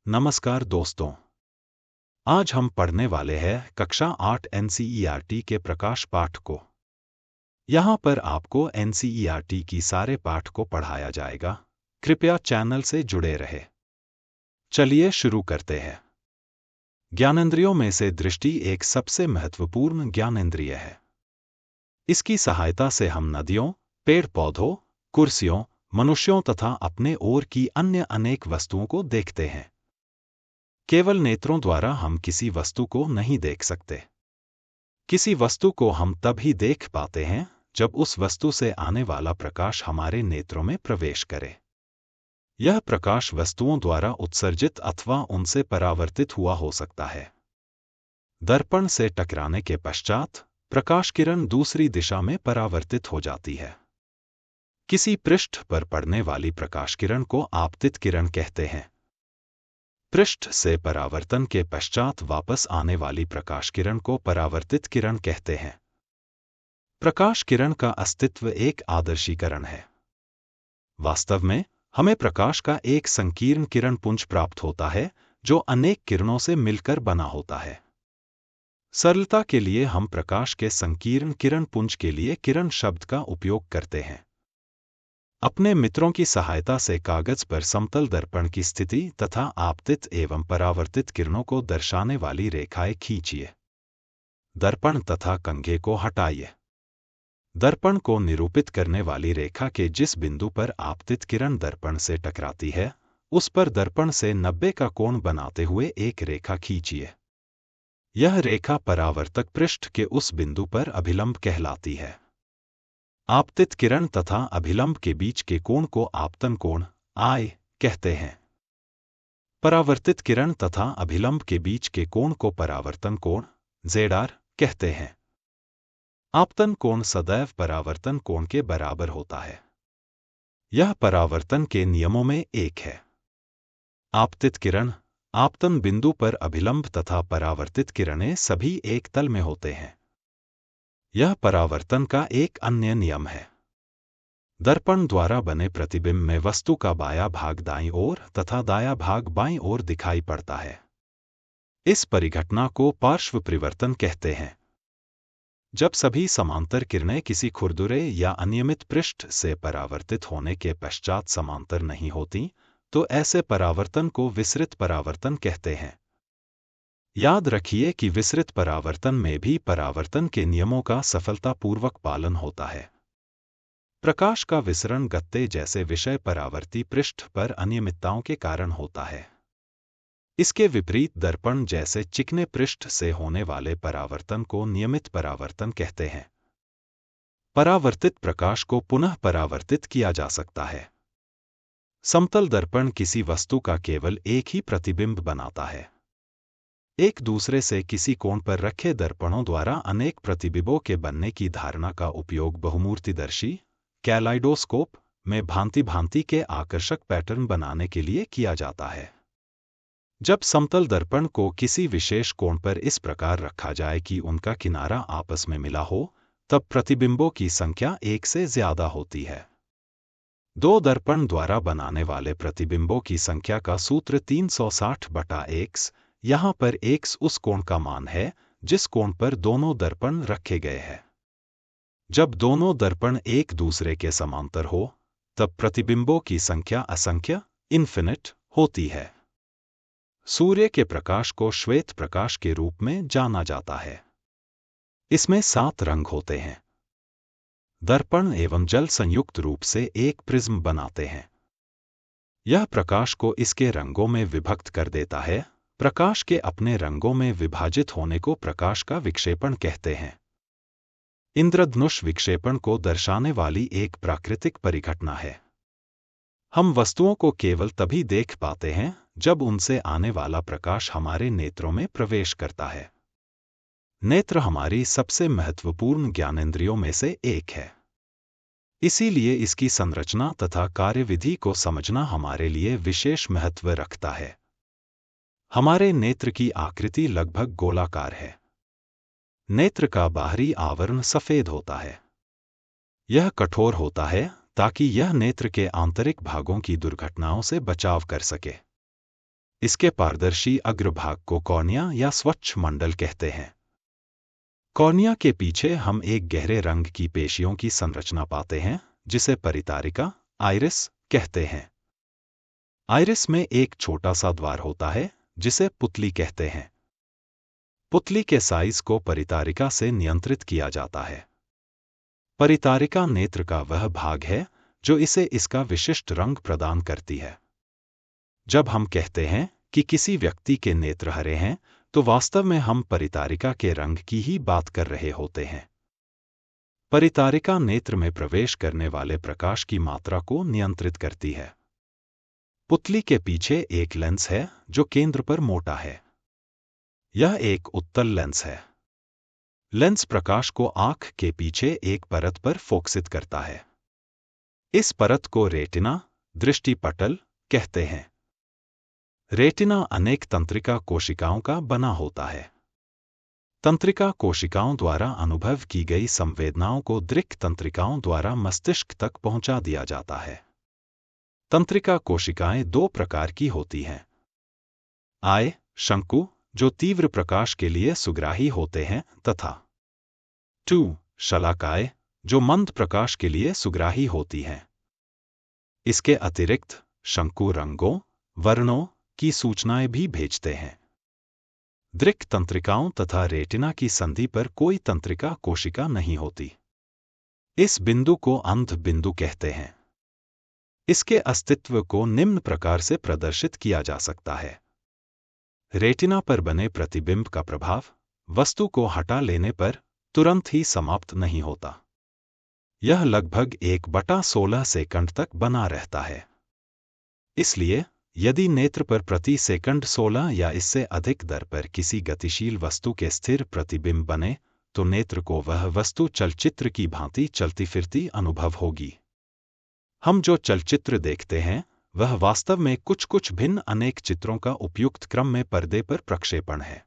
नमस्कार दोस्तों, आज हम पढ़ने वाले हैं कक्षा 8 एनसीईआरटी के प्रकाश पाठ को। यहाँ पर आपको एनसीईआरटी की सारे पाठ को पढ़ाया जाएगा। कृपया चैनल से जुड़े रहे। चलिए शुरू करते हैं। ज्ञानेंद्रियों में से दृष्टि एक सबसे महत्वपूर्ण ज्ञानेंद्रिय है। इसकी सहायता से हम नदियों, पेड़ पौधों, कुर्सियों, मनुष्यों तथा अपने ओर की अन्य अनेक वस्तुओं को देखते हैं। केवल नेत्रों द्वारा हम किसी वस्तु को नहीं देख सकते। किसी वस्तु को हम तब ही देख पाते हैं जब उस वस्तु से आने वाला प्रकाश हमारे नेत्रों में प्रवेश करे। यह प्रकाश वस्तुओं द्वारा उत्सर्जित अथवा उनसे परावर्तित हुआ हो सकता है। दर्पण से टकराने के पश्चात प्रकाश किरण दूसरी दिशा में परावर्तित हो जाती है। किसी पृष्ठ पर पड़ने वाली प्रकाश किरण को आपतित किरण कहते हैं। पृष्ठ से परावर्तन के पश्चात वापस आने वाली प्रकाश किरण को परावर्तित किरण कहते हैं। प्रकाश किरण का अस्तित्व एक आदर्शीकरण है। वास्तव में हमें प्रकाश का एक संकीर्ण किरण पुंज प्राप्त होता है जो अनेक किरणों से मिलकर बना होता है। सरलता के लिए हम प्रकाश के संकीर्ण किरण पुंज के लिए किरण शब्द का उपयोग करते हैं। अपने मित्रों की सहायता से कागज पर समतल दर्पण की स्थिति तथा आपतित एवं परावर्तित किरणों को दर्शाने वाली रेखाएं खींचिए। दर्पण तथा कंघे को हटाइए। दर्पण को निरूपित करने वाली रेखा के जिस बिंदु पर आपतित किरण दर्पण से टकराती है, उस पर दर्पण से 90 का कोण बनाते हुए एक रेखा खींचिए। यह रेखा परावर्तक पृष्ठ के उस बिंदु पर अभिलंब कहलाती है। आपतित किरण तथा अभिलंब के बीच के कोण को आपतन कोण आई कहते हैं। परावर्तित किरण तथा अभिलंब के बीच के कोण को परावर्तन कोण जेडार कहते हैं। आपतन कोण सदैव परावर्तन कोण के बराबर होता है। यह परावर्तन के नियमों में एक है। आपतित किरण आपतन बिंदु पर अभिलंब तथा परावर्तित किरणें सभी एक तल में होते हैं। यह परावर्तन का एक अन्य नियम है। दर्पण द्वारा बने प्रतिबिंब में वस्तु का बायां भाग दाईं ओर तथा दायां भाग बाईं ओर दिखाई पड़ता है। इस परिघटना को पार्श्व परिवर्तन कहते हैं। जब सभी समांतर किरणें किसी खुरदुरे या अनियमित पृष्ठ से परावर्तित होने के पश्चात समांतर नहीं होती, तो ऐसे परावर्तन को विसरित परावर्तन कहते हैं। याद रखिए कि विसरित परावर्तन में भी परावर्तन के नियमों का सफलतापूर्वक पालन होता है। प्रकाश का विसरण गत्ते जैसे विषय परावर्ती पृष्ठ पर अनियमितताओं के कारण होता है। इसके विपरीत दर्पण जैसे चिकने पृष्ठ से होने वाले परावर्तन को नियमित परावर्तन कहते हैं। परावर्तित प्रकाश को पुनः परावर्तित किया जा सकता है। समतल दर्पण किसी वस्तु का केवल एक ही प्रतिबिंब बनाता है। एक दूसरे से किसी कोण पर रखे दर्पणों द्वारा अनेक प्रतिबिंबों के बनने की धारणा का उपयोग बहुमूर्तिदर्शी कैलाइडोस्कोप में भांति भांति के आकर्षक पैटर्न बनाने के लिए किया जाता है। जब समतल दर्पण को किसी विशेष कोण पर इस प्रकार रखा जाए कि उनका किनारा आपस में मिला हो, तब प्रतिबिंबों की संख्या एक से ज्यादा होती है। दो दर्पण द्वारा बनाने वाले प्रतिबिंबों की संख्या का सूत्र 360/x, यहाँ पर x उस कोण का मान है जिस कोण पर दोनों दर्पण रखे गए हैं। जब दोनों दर्पण एक दूसरे के समांतर हो, तब प्रतिबिंबों की संख्या असंख्य इन्फिनिट होती है। सूर्य के प्रकाश को श्वेत प्रकाश के रूप में जाना जाता है। इसमें 7 रंग होते हैं। दर्पण एवं जल संयुक्त रूप से एक प्रिज्म बनाते हैं। यह प्रकाश को इसके रंगों में विभक्त कर देता है। प्रकाश के अपने रंगों में विभाजित होने को प्रकाश का विक्षेपण कहते हैं। इंद्रधनुष विक्षेपण को दर्शाने वाली एक प्राकृतिक परिघटना है। हम वस्तुओं को केवल तभी देख पाते हैं जब उनसे आने वाला प्रकाश हमारे नेत्रों में प्रवेश करता है। नेत्र हमारी सबसे महत्वपूर्ण ज्ञानेंद्रियों में से एक है। इसीलिए इसकी संरचना तथा कार्यविधि को समझना हमारे लिए विशेष महत्व रखता है। हमारे नेत्र की आकृति लगभग गोलाकार है। नेत्र का बाहरी आवरण सफेद होता है। यह कठोर होता है ताकि यह नेत्र के आंतरिक भागों की दुर्घटनाओं से बचाव कर सके। इसके पारदर्शी अग्रभाग को कॉर्निया या स्वच्छ मंडल कहते हैं। कॉर्निया के पीछे हम एक गहरे रंग की पेशियों की संरचना पाते हैं जिसे परितारिका, आइरिस कहते हैं। आइरिस में एक छोटा सा द्वार होता है जिसे पुतली कहते हैं। पुतली के साइज को परितारिका से नियंत्रित किया जाता है। परितारिका नेत्र का वह भाग है जो इसे इसका विशिष्ट रंग प्रदान करती है। जब हम कहते हैं कि किसी व्यक्ति के नेत्र हरे हैं, तो वास्तव में हम परितारिका के रंग की ही बात कर रहे होते हैं। परितारिका नेत्र में प्रवेश करने वाले प्रकाश की मात्रा को नियंत्रित करती है। पुतली के पीछे एक लेंस है जो केंद्र पर मोटा है। यह एक उत्तल लेंस है। लेंस प्रकाश को आंख के पीछे एक परत पर फोकसित करता है। इस परत को रेटिना, दृष्टिपटल कहते हैं। रेटिना अनेक तंत्रिका कोशिकाओं का बना होता है। तंत्रिका कोशिकाओं द्वारा अनुभव की गई संवेदनाओं को दृक् तंत्रिकाओं द्वारा मस्तिष्क तक पहुंचा दिया जाता है। तंत्रिका कोशिकाएं दो प्रकार की होती हैं। आय, शंकु, जो तीव्र प्रकाश के लिए सुग्राही होते हैं, तथा 2 शलाकाएं, जो मंद प्रकाश के लिए सुग्राही होती हैं। इसके अतिरिक्त शंकु रंगों, वर्णों की सूचनाएं भी भेजते हैं। दृक् तंत्रिकाओं तथा रेटिना की संधि पर कोई तंत्रिका कोशिका नहीं होती। इस बिंदु को अंध बिंदु कहते हैं। इसके अस्तित्व को निम्न प्रकार से प्रदर्शित किया जा सकता है। रेटिना पर बने प्रतिबिंब का प्रभाव वस्तु को हटा लेने पर तुरंत ही समाप्त नहीं होता। यह लगभग 1/16 सेकंड तक बना रहता है। इसलिए यदि नेत्र पर प्रति सेकंड 16 या इससे अधिक दर पर किसी गतिशील वस्तु के स्थिर प्रतिबिंब बने, तो नेत्र को वह वस्तु चलचित्र की भांति चलती फिरती अनुभव होगी। हम जो चलचित्र देखते हैं वह वास्तव में कुछ भिन्न अनेक चित्रों का उपयुक्त क्रम में पर्दे पर प्रक्षेपण है।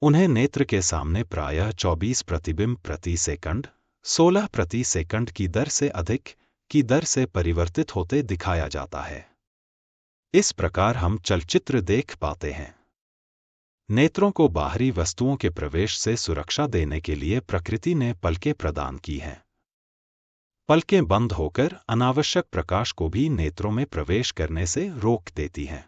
उन्हें नेत्र के सामने प्रायः 24 प्रतिबिंब प्रति सेकंड, 16 प्रति सेकंड की दर से अधिक की दर से परिवर्तित होते दिखाया जाता है। इस प्रकार हम चलचित्र देख पाते हैं। नेत्रों को बाहरी वस्तुओं के प्रवेश से सुरक्षा देने के लिए प्रकृति ने पलकें प्रदान की हैं। पलकें बंद होकर अनावश्यक प्रकाश को भी नेत्रों में प्रवेश करने से रोक देती हैं।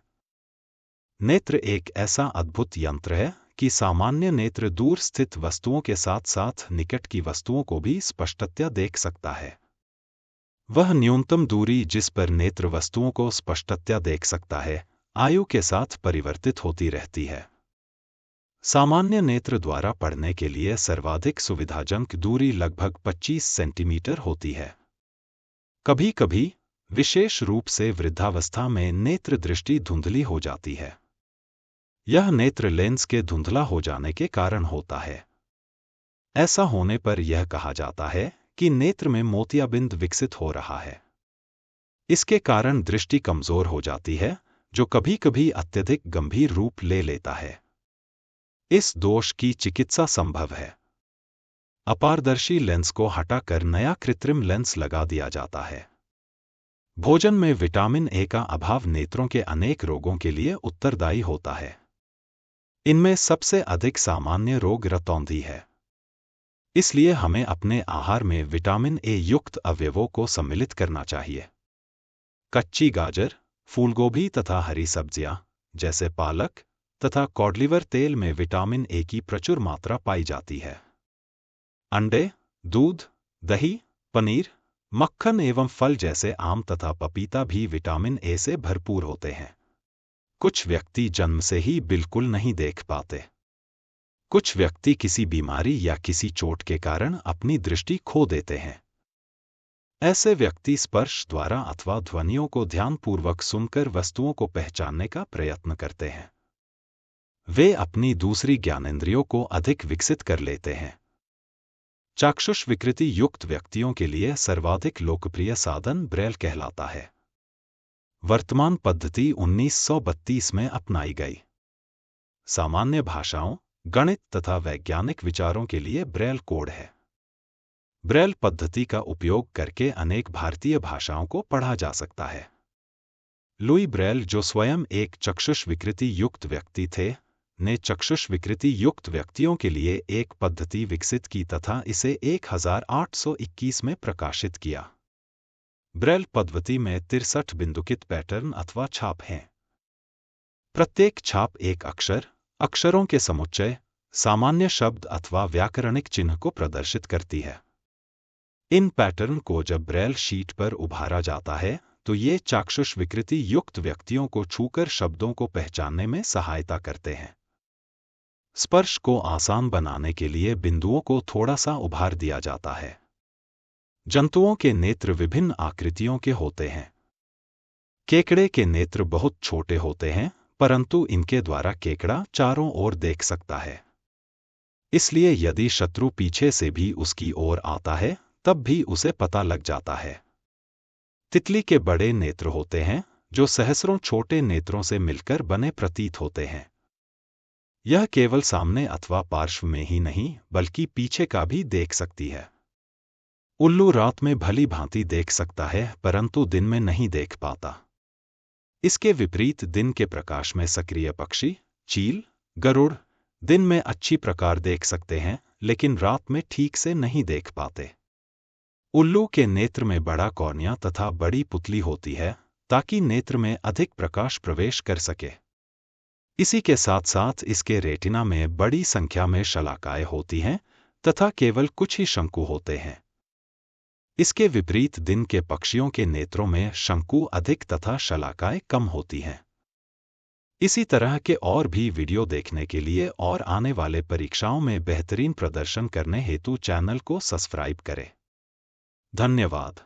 नेत्र एक ऐसा अद्भुत यंत्र है कि सामान्य नेत्र दूर स्थित वस्तुओं के साथ साथ निकट की वस्तुओं को भी स्पष्टतया देख सकता है। वह न्यूनतम दूरी जिस पर नेत्र वस्तुओं को स्पष्टतया देख सकता है, आयु के साथ परिवर्तित होती रहती है। सामान्य नेत्र द्वारा पढ़ने के लिए सर्वाधिक सुविधाजनक दूरी लगभग 25 सेंटीमीटर होती है। कभी कभी, विशेष रूप से वृद्धावस्था में नेत्र दृष्टि धुंधली हो जाती है। यह नेत्र लेंस के धुंधला हो जाने के कारण होता है। ऐसा होने पर यह कहा जाता है कि नेत्र में मोतियाबिंद विकसित हो रहा है। इसके कारण दृष्टि कमजोर हो जाती है, जो कभी कभी अत्यधिक गंभीर रूप ले लेता है। इस दोष की चिकित्सा संभव है। अपारदर्शी लेंस को हटाकर नया कृत्रिम लेंस लगा दिया जाता है। भोजन में विटामिन ए का अभाव नेत्रों के अनेक रोगों के लिए उत्तरदायी होता है। इनमें सबसे अधिक सामान्य रोग रतौंधी है। इसलिए हमें अपने आहार में विटामिन ए युक्त अवयवों को सम्मिलित करना चाहिए। कच्ची गाजर, फूलगोभी तथा हरी सब्जियां जैसे पालक तथा कॉडलीवर तेल में विटामिन ए की प्रचुर मात्रा पाई जाती है। अंडे, दूध, दही, पनीर, मक्खन एवं फल जैसे आम तथा पपीता भी विटामिन ए से भरपूर होते हैं। कुछ व्यक्ति जन्म से ही बिल्कुल नहीं देख पाते। कुछ व्यक्ति किसी बीमारी या किसी चोट के कारण अपनी दृष्टि खो देते हैं। ऐसे व्यक्ति स्पर्श द्वारा अथवा ध्वनियों को ध्यानपूर्वक सुनकर वस्तुओं को पहचानने का प्रयत्न करते हैं। वे अपनी दूसरी ज्ञानेंद्रियों को अधिक विकसित कर लेते हैं। चाक्षुष विकृति युक्त व्यक्तियों के लिए सर्वाधिक लोकप्रिय साधन ब्रेल कहलाता है। वर्तमान पद्धति 1932 में अपनाई गई। सामान्य भाषाओं, गणित तथा वैज्ञानिक विचारों के लिए ब्रेल कोड है। ब्रेल पद्धति का उपयोग करके अनेक भारतीय भाषाओं को पढ़ा जा सकता है। लुई ब्रेल, जो स्वयं एक चक्षुष विकृति युक्त व्यक्ति थे, ने चक्षुष विकृति युक्त व्यक्तियों के लिए एक पद्धति विकसित की तथा इसे 1821 में प्रकाशित किया। ब्रेल पद्धति में 63 बिंदुकित पैटर्न अथवा छाप हैं। प्रत्येक छाप एक अक्षर, अक्षरों के समुच्चय, सामान्य शब्द अथवा व्याकरणिक चिन्ह को प्रदर्शित करती है। इन पैटर्न को जब ब्रेल शीट पर उभारा जाता है तो ये चाक्षुष विकृति युक्त व्यक्तियों को छूकर शब्दों को पहचानने में सहायता करते हैं। स्पर्श को आसान बनाने के लिए बिंदुओं को थोड़ा सा उभार दिया जाता है। जंतुओं के नेत्र विभिन्न आकृतियों के होते हैं। केकड़े के नेत्र बहुत छोटे होते हैं, परंतु इनके द्वारा केकड़ा चारों ओर देख सकता है। इसलिए यदि शत्रु पीछे से भी उसकी ओर आता है तब भी उसे पता लग जाता है। तितली के बड़े नेत्र होते हैं, जो सहस्रों छोटे नेत्रों से मिलकर बने प्रतीत होते हैं। यह केवल सामने अथवा पार्श्व में ही नहीं बल्कि पीछे का भी देख सकती है। उल्लू रात में भली भांति देख सकता है, परंतु दिन में नहीं देख पाता। इसके विपरीत दिन के प्रकाश में सक्रिय पक्षी, चील, गरुड़ दिन में अच्छी प्रकार देख सकते हैं, लेकिन रात में ठीक से नहीं देख पाते। उल्लू के नेत्र में बड़ा कॉर्निया तथा बड़ी पुतली होती है ताकि नेत्र में अधिक प्रकाश प्रवेश कर सके। इसी के साथ साथ इसके रेटिना में बड़ी संख्या में शलाकाएं होती हैं तथा केवल कुछ ही शंकु होते हैं। इसके विपरीत दिन के पक्षियों के नेत्रों में शंकु अधिक तथा शलाकाएं कम होती हैं। इसी तरह के और भी वीडियो देखने के लिए और आने वाले परीक्षाओं में बेहतरीन प्रदर्शन करने हेतु चैनल को सब्सक्राइब करें। धन्यवाद।